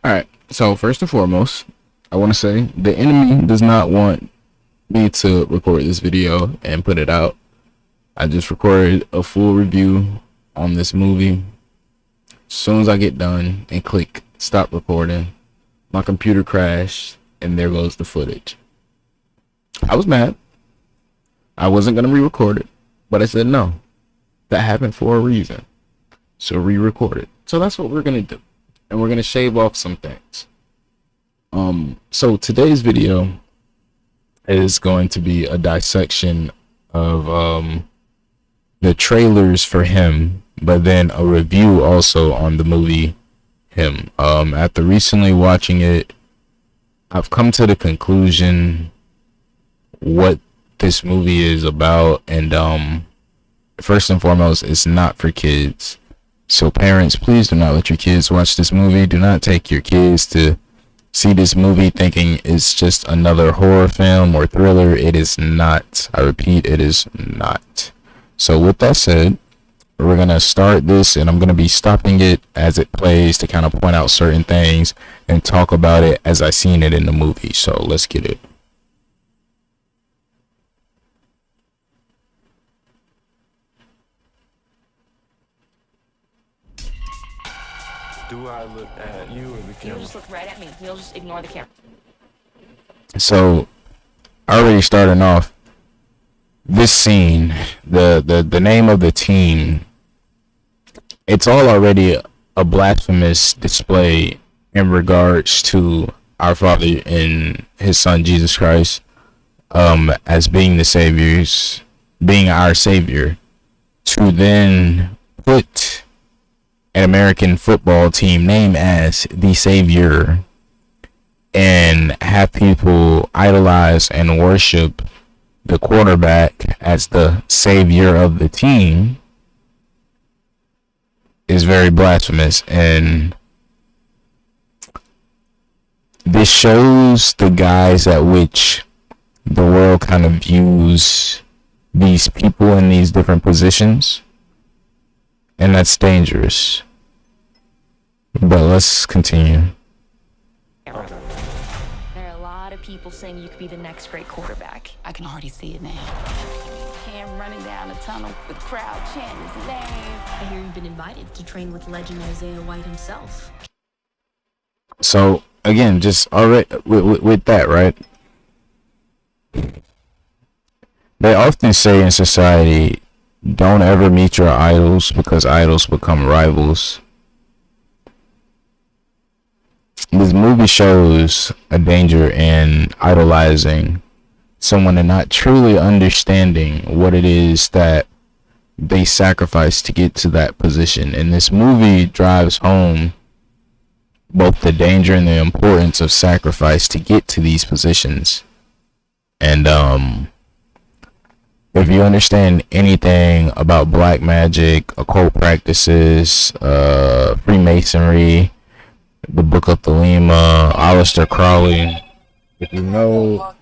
All right. So first and foremost, I want to say the enemy does not want me to record this video and put it out. I just recorded a full review on this movie. As soon as I get done and click stop recording, my computer crashed and there goes the footage. I was mad. I wasn't going to re-record it, but I said no. That happened for a reason. So re-record it. So that's what we're going to do. And we're going to shave off some things. So today's video is going to be a dissection of the trailers for Him, but then a review also on the movie Him. After recently watching it, I've come to the conclusion what this movie is about, and first and foremost, it's not for kids. So parents, please do not let your kids watch this movie. Do not take your kids to see this movie thinking it's just another horror film or thriller. It is not. I repeat, it is not. So with that said, we're going to start this, and I'm going to be stopping it as it plays to kind of point out certain things and talk about it as I seen it in the movie. So let's get it. Do I look at you or the You'll camera? just look right at me. You'll just ignore the camera. So already starting off this scene, the name of the team, it's all already a blasphemous display in regards to our Father and His Son Jesus Christ, as being the saviors, being our savior, to then put an American football team name as the savior and have people idolize and worship the quarterback as the savior of the team is very blasphemous. And this shows the guise at which the world kind of views these people in these different positions, and that's dangerous. But let's continue. There are a lot of people saying you could be the next great quarterback. I can already see it now. Him running down the tunnel with the crowd chanting his name. I hear you've been invited to train with legend Isaiah White himself. So again, just already with that, right? They often say in society, don't ever meet your idols because idols become rivals. This movie shows a danger in idolizing someone and not truly understanding what it is that they sacrifice to get to that position. And this movie drives home both the danger and the importance of sacrifice to get to these positions. And if you understand anything about black magic, occult practices, Freemasonry, the Book of Thelema, Aleister Crowley, if you know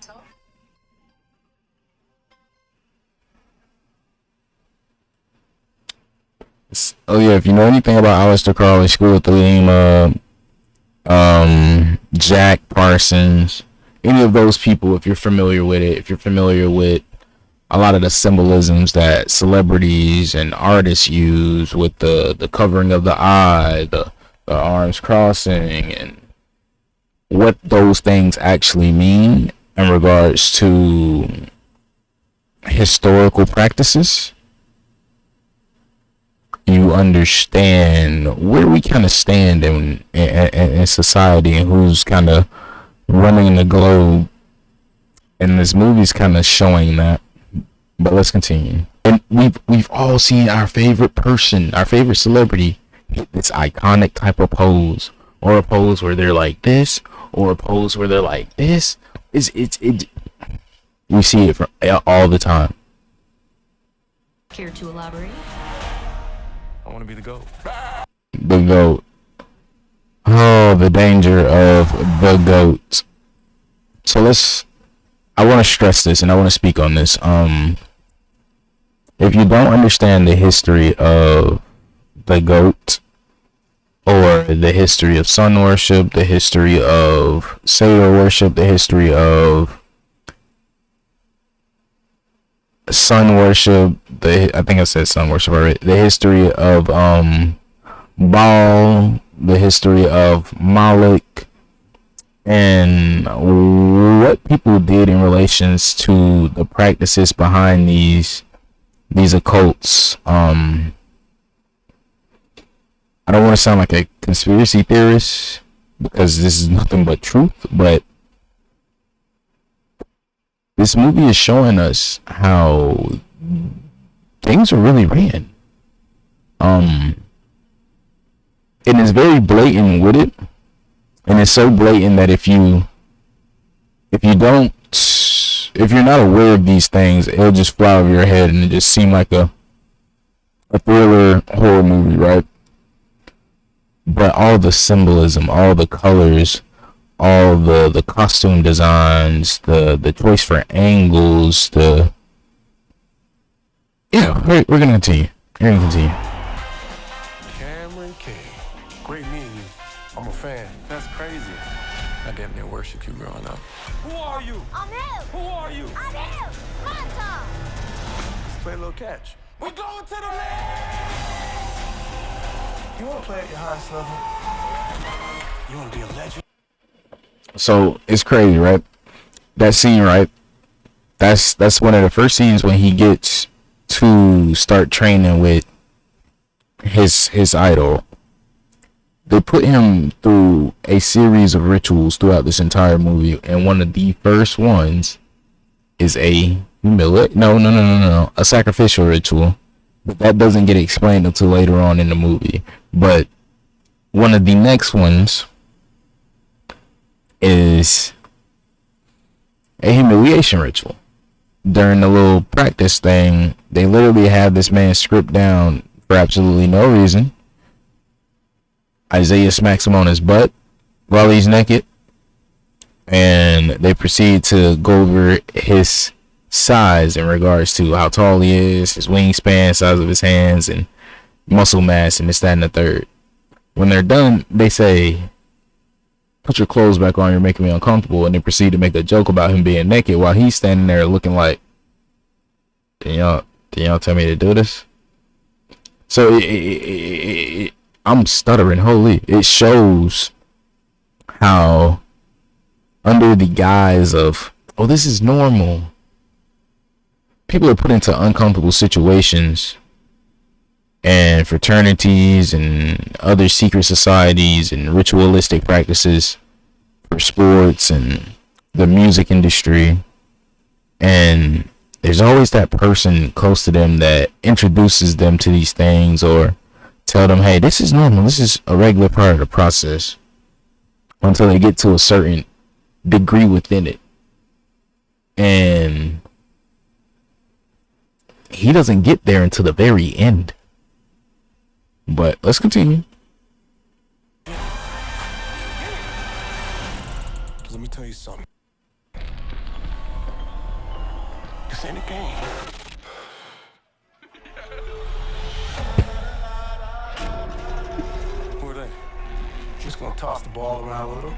if you know anything about Aleister Crowley, School of Thelema, Jack Parsons, any of those people, if you're familiar with it, if you're familiar with a lot of the symbolisms that celebrities and artists use with the covering of the eye, the arms crossing, and what those things actually mean in regards to historical practices, you understand where we kind of stand in society and who's kind of running the globe. And this movie's kind of showing that. But let's continue. And we've all seen our favorite person, our favorite celebrity hit this iconic type of pose, or a pose where they're like this, or a pose where they're like this. We see it all the time. Care to elaborate? I want to be the GOAT. The GOAT. Oh, the danger of the GOAT. So I want to stress this, and I want to speak on this. If you don't understand the history of the GOAT, or the history of sun worship, the history of Sailor worship, the history of sun worship, I think I said sun worship already, the history of Baal, the history of Moloch, and what people did in relations to the practices behind these occults. I don't want to sound like a conspiracy theorist because this is nothing but truth, but this movie is showing us how things are really ran. And it's very blatant with it. And it's so blatant that if you're not aware of these things, it'll just fly over your head and it just seem like a thriller horror movie, right? But all the symbolism, all the colors, all the costume designs, the choice for angles, we're gonna continue. We're gonna continue. Cameron King. Great meeting you. I'm a fan. That's crazy. I damn near worshiped you growing up. Who are you? I'm him. Who are you? I'm him. Mata. Let's play a little catch. We're going to the land! You want to play at your highest level? You want to be a legend? So it's crazy, right? That scene, right? That's one of the first scenes when he gets to start training with his idol. They put him through a series of rituals throughout this entire movie, and one of the first ones is a sacrificial ritual. But that doesn't get explained until later on in the movie. But one of the next ones is a humiliation ritual. During the little practice thing, they literally have this man stripped down for absolutely no reason. Isaiah smacks him on his butt while he's naked, and they proceed to go over his size in regards to how tall he is, his wingspan, size of his hands, and muscle mass, and this, that, and the third. When they're done, they say, "Put your clothes back on, you're making me uncomfortable," and they proceed to make a joke about him being naked while he's standing there looking like, Can y'all tell me to do this? So I'm stuttering. Holy, it shows how under the guise of, oh, this is normal, people are put into uncomfortable situations, and fraternities and other secret societies and ritualistic practices for sports and the music industry. And there's always that person close to them that introduces them to these things or tell them, hey, this is normal, this is a regular part of the process, until they get to a certain degree within it. And he doesn't get there until the very end. But let's continue. Let me tell you something. This ain't a game. Who are they? Just gonna toss the ball around a little.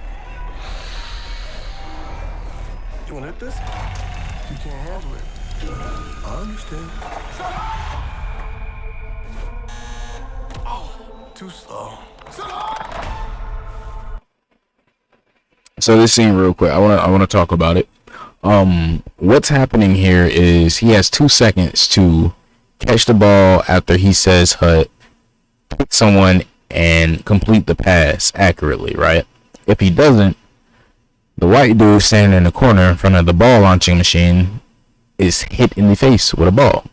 You wanna hit this? You can't handle it. I understand. Oh, too slow. So this scene, real quick, I wanna talk about it. What's happening here is he has 2 seconds to catch the ball after he says hut, pick someone, and complete the pass accurately, right? If he doesn't, the white dude standing in the corner in front of the ball launching machine is hit in the face with a ball.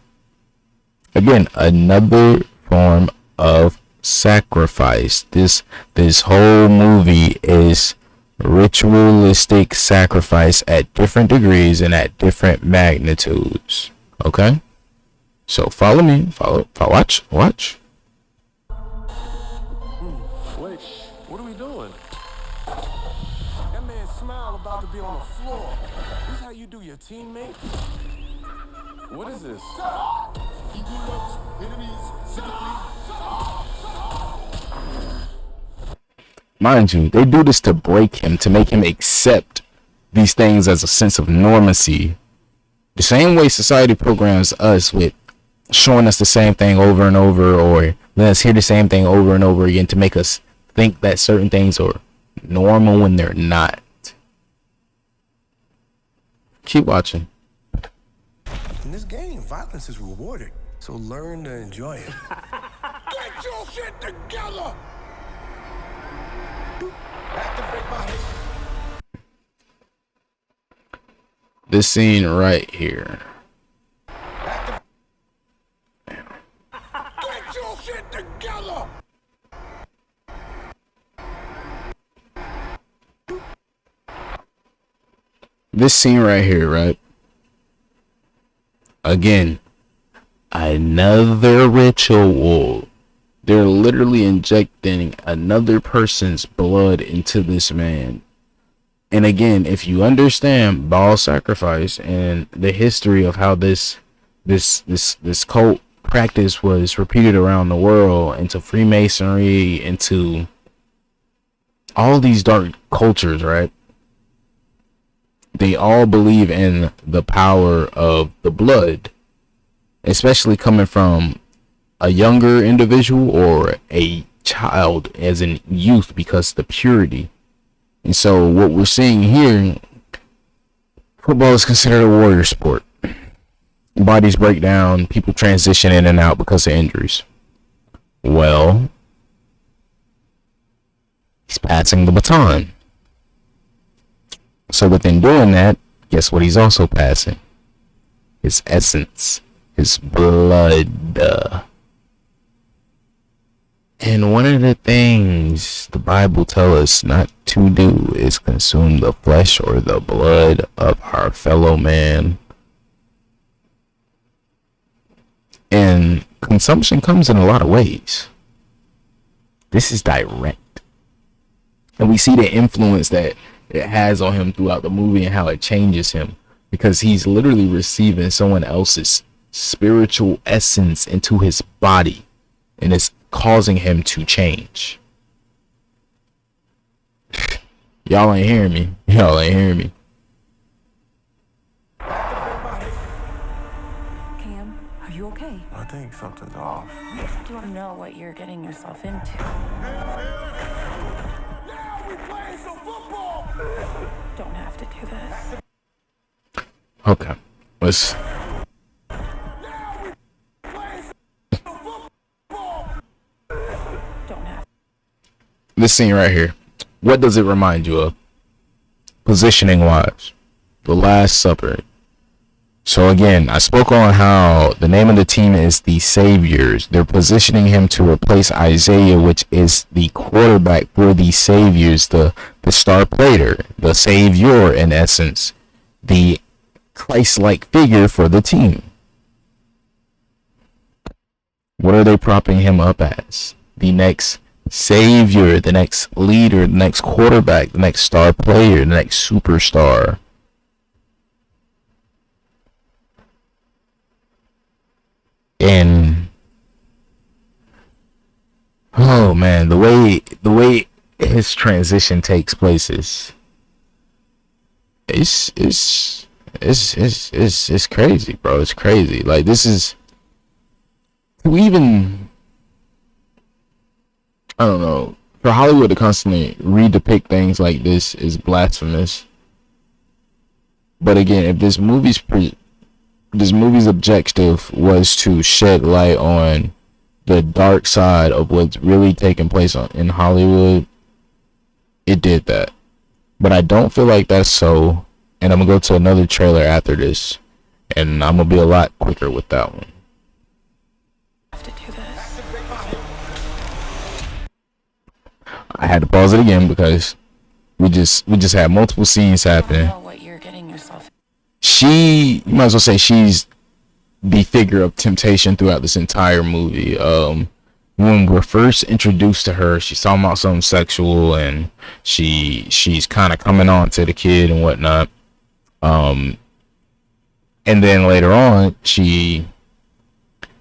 Again, another form of sacrifice. This whole movie is ritualistic sacrifice at different degrees and at different magnitudes. Okay? So follow me. Watch. Wait, what are we doing? That man's smile about to be on the floor. This is how you do your teammate? What is this? Mind you, they do this to break him, to make him accept these things as a sense of normacy. The same way society programs us with showing us the same thing over and over, or let us hear the same thing over and over again to make us think that certain things are normal when they're not. Keep watching. In this game, violence is rewarded, so learn to enjoy it. Get your shit together! This scene right here. Get your shit together! This scene right here, right? Again, another ritual. They're literally injecting another person's blood into this man. And again, if you understand Baal sacrifice and the history of how this cult practice was repeated around the world, into Freemasonry, into all these dark cultures, right? They all believe in the power of the blood, especially coming from a younger individual or a child, as in youth, because the purity. And so what we're seeing here, football is considered a warrior sport. Bodies break down, people transition in and out because of injuries. Well, he's passing the baton. So within doing that, guess what he's also passing? His essence, his blood. And one of the things the Bible tells us not to do is consume the flesh or the blood of our fellow man. And consumption comes in a lot of ways. This is direct. And we see the influence that it has on him throughout the movie and how it changes him, because he's literally receiving someone else's spiritual essence into his body, and it's causing him to change. Y'all ain't hearing me. Y'all ain't hearing me. Cam, are you okay? I think something's off. You don't know what you're getting yourself into. Now we playing some football! Don't have to do this. Okay. Let's. Now we playing some football! Don't have. This scene right here. What does it remind you of? Positioning wise. The Last Supper. So again, I spoke on how the name of the team is the Saviors. They're positioning him to replace Isaiah, which is the quarterback for the Saviors, the star player, the Savior in essence, the Christ-like figure for the team. What are they propping him up as? The next Savior, the next leader, the next quarterback, the next star player, the next superstar. And oh man, the way his transition takes place is it's crazy, bro. It's crazy. Like, this is, to even, I don't know, for Hollywood to constantly redepict things like this is blasphemous. But again, if this movie's objective was to shed light on the dark side of what's really taking place in Hollywood, it did that. But I don't feel like that's so, and I'm gonna go to another trailer after this, and I'm gonna be a lot quicker with that one. Have to do this. I had to pause it again because we just had multiple scenes You happening. don't know what you're getting yourself. You might as well say she's the figure of temptation throughout this entire movie. When we're first introduced to her, she's talking about something sexual, and she's kind of coming on to the kid and whatnot. And then later on, she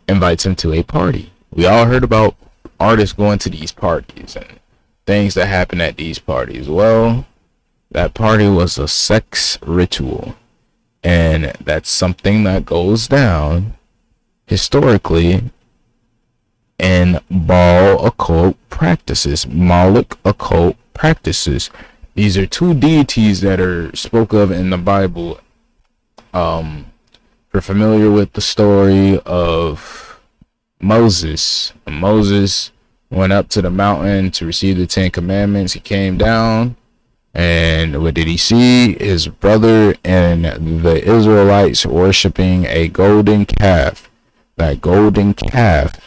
invites him to a party. We all heard about artists going to these parties, and things that happen at these parties. Well, that party was a sex ritual, and that's something that goes down historically in Baal occult practices, Moloch occult practices. These are two deities that are spoke of in the Bible. If you're familiar with the story of Moses, when Moses went up to the mountain to receive the 10 Commandments, he came down, and what did he see? His brother and the Israelites worshiping a golden calf. That golden calf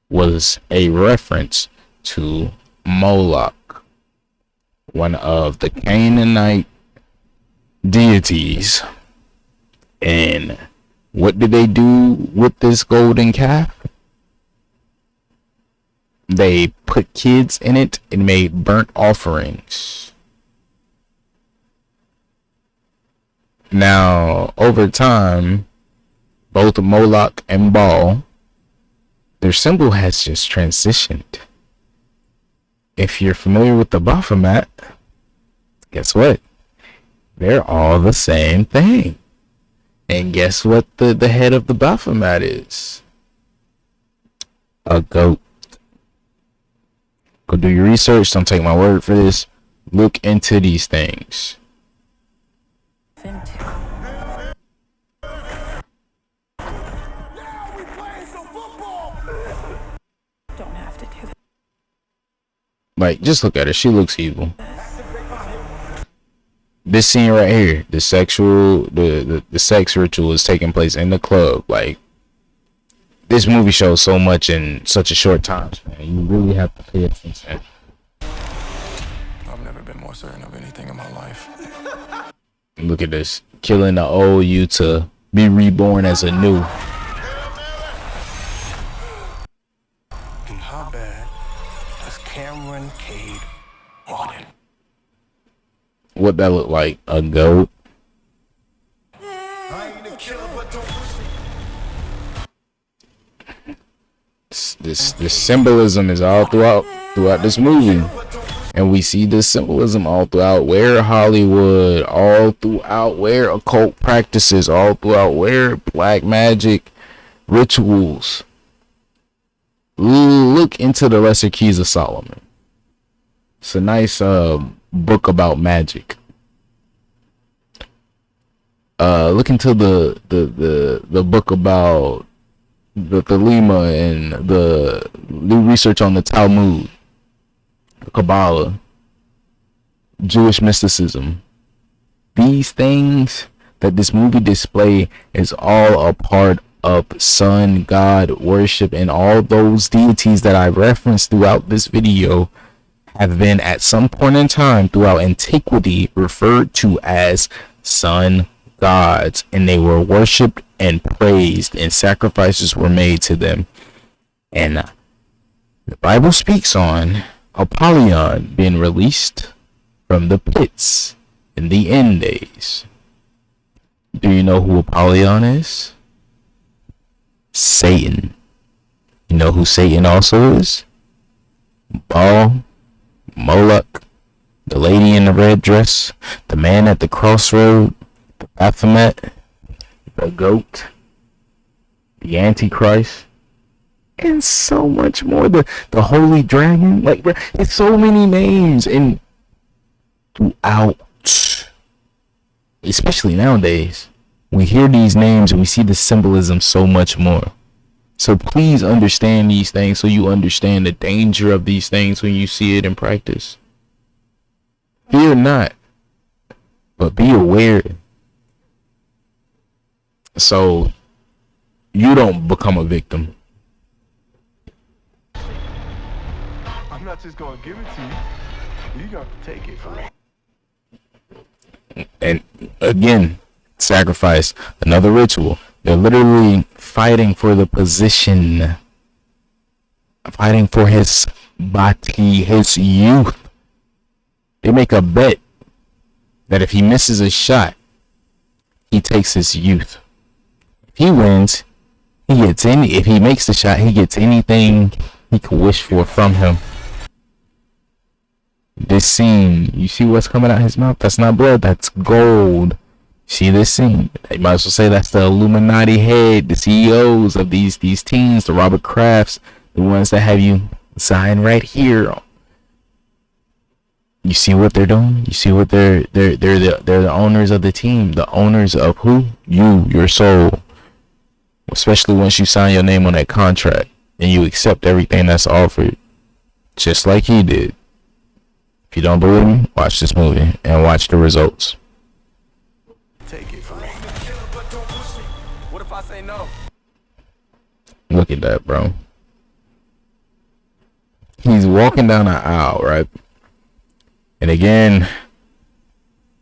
was a reference to Moloch, one of the Canaanite deities. And what did they do with this golden calf? They put kids in it and made burnt offerings. Now, over time, both Moloch and Baal, their symbol has just transitioned. If you're familiar with the Baphomet, guess what? They're all the same thing. And guess what the head of the Baphomet is? A goat. Go do your research. Don't take my word for this. Look into these things. Yeah, we playing some football. Don't have to do that. Like, just look at her. She looks evil. This scene right here, the sex ritual is taking place in the club. Like, this movie shows so much in such a short time, man. You really have to pay attention. I've never been more certain of anything in my life. Look at this. Killing the old you to be reborn as a new. And how bad does Cameron Cade want it? What that look like? A goat? This symbolism is all throughout this movie, and we see this symbolism all throughout where Hollywood, all throughout where occult practices, all throughout where black magic rituals. Look into the Lesser Keys of Solomon. It's a nice book about magic. Look into the book about the Thelema and the new research on the Talmud, the Kabbalah, Jewish mysticism. These things that this movie display is all a part of sun god worship, and all those deities that I referenced throughout this video have been at some point in time throughout antiquity referred to as sun gods, and they were worshipped and praised, and sacrifices were made to them. And the Bible speaks on Apollyon being released from the pits in the end days. Do you know who Apollyon is? Satan. You know who Satan also is? Baal, Moloch, the lady in the red dress, the man at the crossroad, the Baphomet, the goat, the Antichrist, and so much more. The holy dragon. Like, it's so many names, and throughout, especially nowadays, we hear these names and we see the symbolism so much more. So please understand these things, so you understand the danger of these things when you see it in practice. Fear not, but be aware, so you don't become a victim. I'm not just gonna give it to you. You got to take it from me. And again, sacrifice, another ritual. They're literally fighting for the position, fighting for his body, his youth. They make a bet that if he misses a shot, he takes his youth. If he wins, he gets any. If he makes the shot, he gets anything he could wish for from him. This scene, you see what's coming out his mouth? That's not blood, that's gold. See this scene? You might as well say that's the Illuminati head, the CEOs of these teams, the Robert Krafts, the ones that have you sign right here. You see what they're doing? You see what they're the owners of the team, the owners of who? You, your soul. Especially once you sign your name on that contract and you accept everything that's offered, just like he did. If you don't believe me, watch this movie and watch the results. Take it from me. What if I say no? Look at that, bro. He's walking down the aisle, right? And again,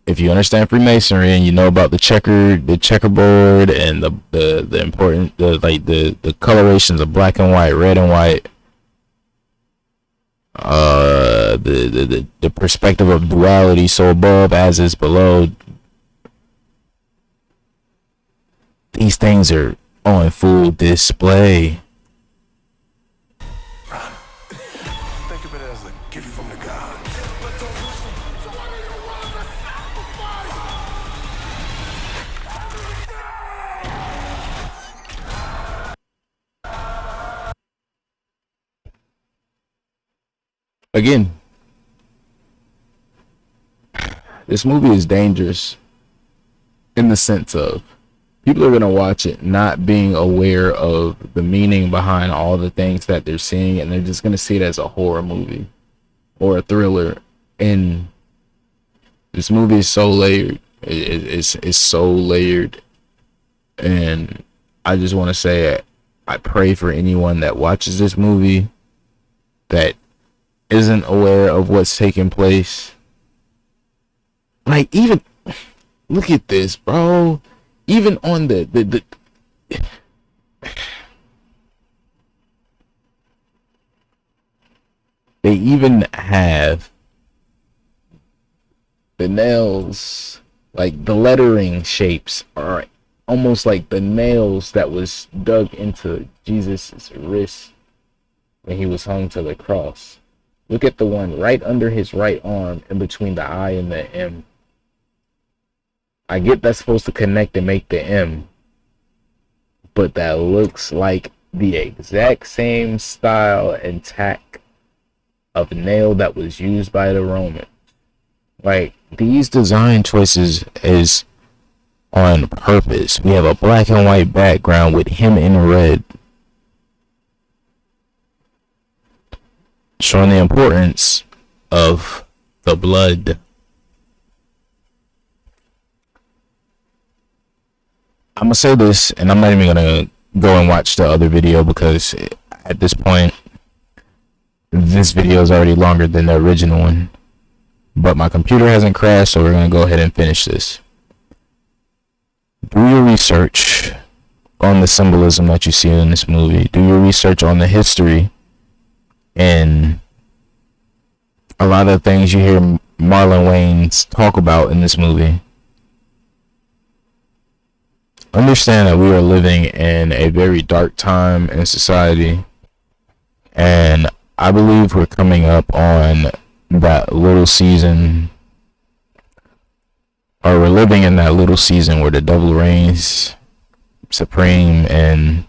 if you understand Freemasonry and you know about the checkerboard and the important the colorations of black and white, red and white, the perspective of duality, so above as is below, these things are on full display. Think of it as a gift from the gods. Again, this movie is dangerous in the sense of people are going to watch it not being aware of the meaning behind all the things that they're seeing, and they're just going to see it as a horror movie or a thriller. And this movie is so layered. It's so layered. And I just want to say I pray for anyone that watches this movie that isn't aware of what's taking place. Like, even look at this, bro. Even on the they even have the nails, like the lettering shapes are almost like the nails that was dug into Jesus' wrist when he was hung to the cross. Look at the one right under his right arm in between the I and the M. I get that's supposed to connect and make the M, but that looks like the exact same style and tack of nail that was used by the Romans. Like, these design choices is on purpose. We have a black and white background with him in red, showing the importance of the blood. I'm gonna say this, and I'm not even gonna go and watch the other video because at this point, this video is already longer than the original one. But my computer hasn't crashed, so we're gonna go ahead and finish this. Do your research on the symbolism that you see in this movie. Do your research on the history and a lot of things you hear Marlon Wayans talk about in this movie. Understand that we are living in a very dark time in society, and I believe we're coming up on that little season, or we're living in that little season where the devil reigns supreme, and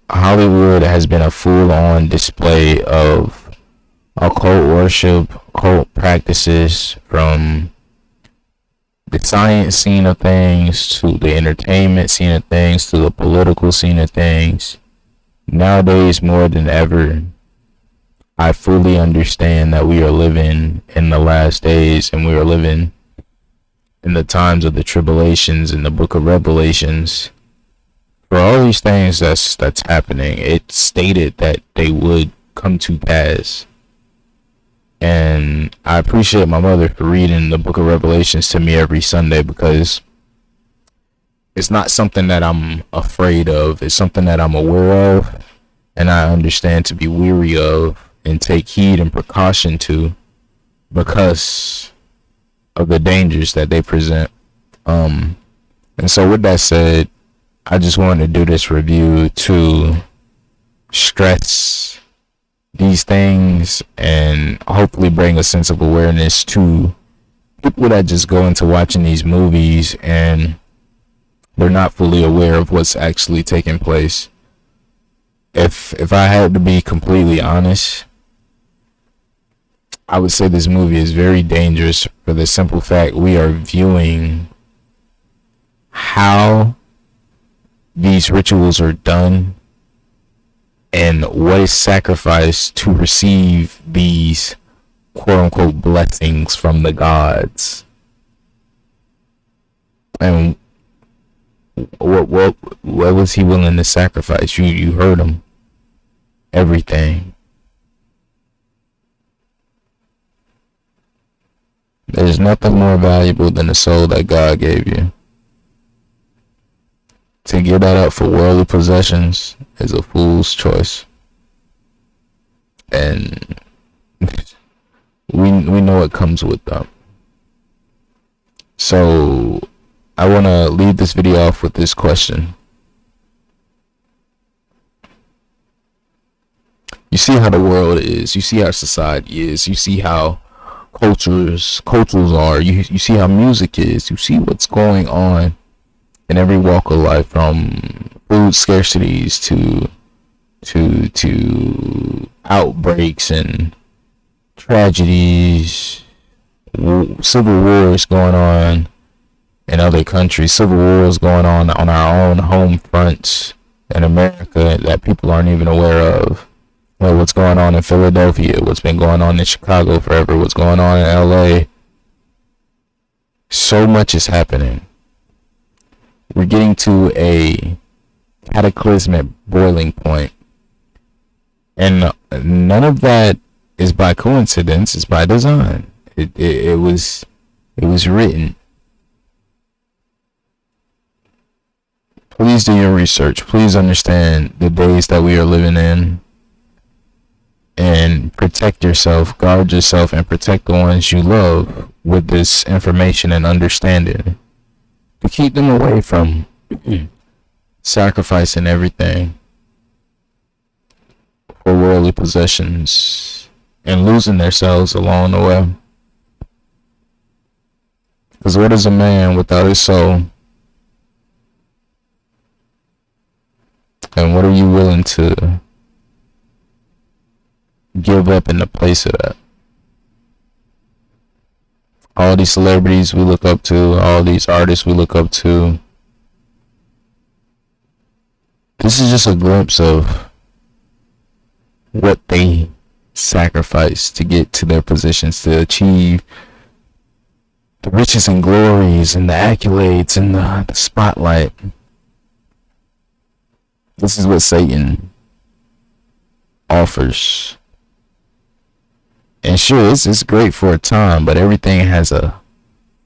Hollywood has been a full-on display of occult worship, occult practices, from the science scene of things to the entertainment scene of things to the political scene of things. Nowadays, more than ever, I fully understand that we are living in the last days, and we are living in the times of the tribulations in the book of Revelations. For all these things that's happening, it stated that they would come to pass. And I appreciate my mother for reading the book of Revelations to me every Sunday, because it's not something that I'm afraid of. It's something that I'm aware of, and I understand to be weary of and take heed and precaution to, because of the dangers that they present. And so with that said, I just wanted to do this review to stress these things and hopefully bring a sense of awareness to people that just go into watching these movies and they're not fully aware of what's actually taking place. If I had to be completely honest, I would say this movie is very dangerous for the simple fact we are viewing how these rituals are done and what is sacrificed to receive these quote unquote blessings from the gods. And what was he willing to sacrifice? You heard him. Everything. There's nothing more valuable than the soul that God gave you. To give that up for worldly possessions is a fool's choice. And we know it comes with them. So I want to leave this video off with this question. You see how the world is. You see how society is. You see how cultures are. You see how music is. You see what's going on in every walk of life, from food scarcities to outbreaks and tragedies, civil wars going on in other countries, civil wars going on our own home fronts in America that people aren't even aware of. Like what's going on in Philadelphia, what's been going on in Chicago forever, what's going on in LA. So much is happening. We're getting to a cataclysmic boiling point. And none of that is by coincidence, it's by design. It was written. Please do your research. Please understand the days that we are living in. And protect yourself, guard yourself, and protect the ones you love with this information and understanding. To keep them away from sacrificing everything for worldly possessions and losing themselves along the way. Because what is a man without his soul? And what are you willing to give up in the place of that? All these celebrities we look up to, all these artists we look up to, this is just a glimpse of what they sacrifice to get to their positions, to achieve the riches and glories and the accolades and the spotlight. This is what Satan offers. And sure, it's great for a time, but everything has a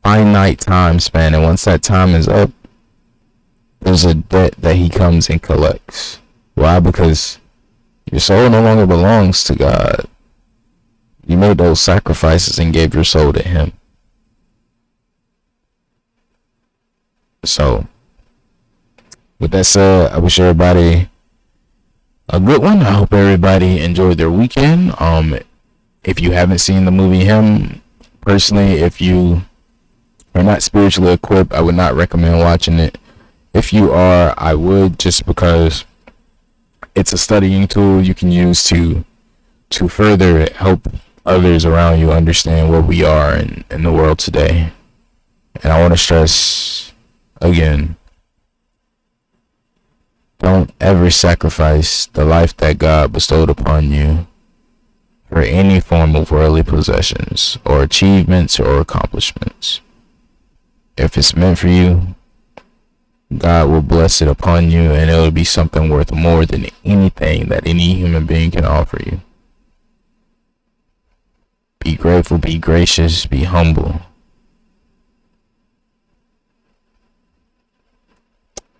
finite time span, and once that time is up, there's a debt that he comes and collects. Why? Because your soul no longer belongs to God. You made those sacrifices and gave your soul to him. So, with that said, I wish everybody a good one. I hope everybody enjoyed their weekend. If you haven't seen the movie Him, personally, if you are not spiritually equipped, I would not recommend watching it. If you are, I would, just because it's a studying tool you can use to further help others around you understand where we are in the world today. And I want to stress again, don't ever sacrifice the life that God bestowed upon you for any form of worldly possessions or achievements or accomplishments. If it's meant for you, God will bless it upon you, and it will be something worth more than anything that any human being can offer you. Be grateful, be gracious, be humble.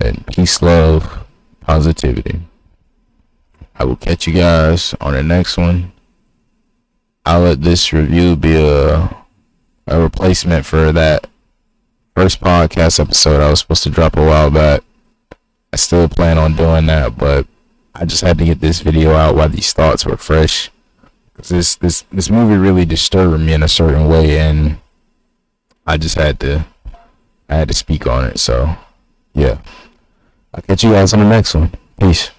And peace, love, positivity. I will catch you guys on the next one. I'll let this review be a replacement for that first podcast episode I was supposed to drop a while back. I still plan on doing that, but I just had to get this video out while these thoughts were fresh. This movie really disturbed me in a certain way, and I just had to speak on it. So yeah, I'll catch you guys on the next one. Peace.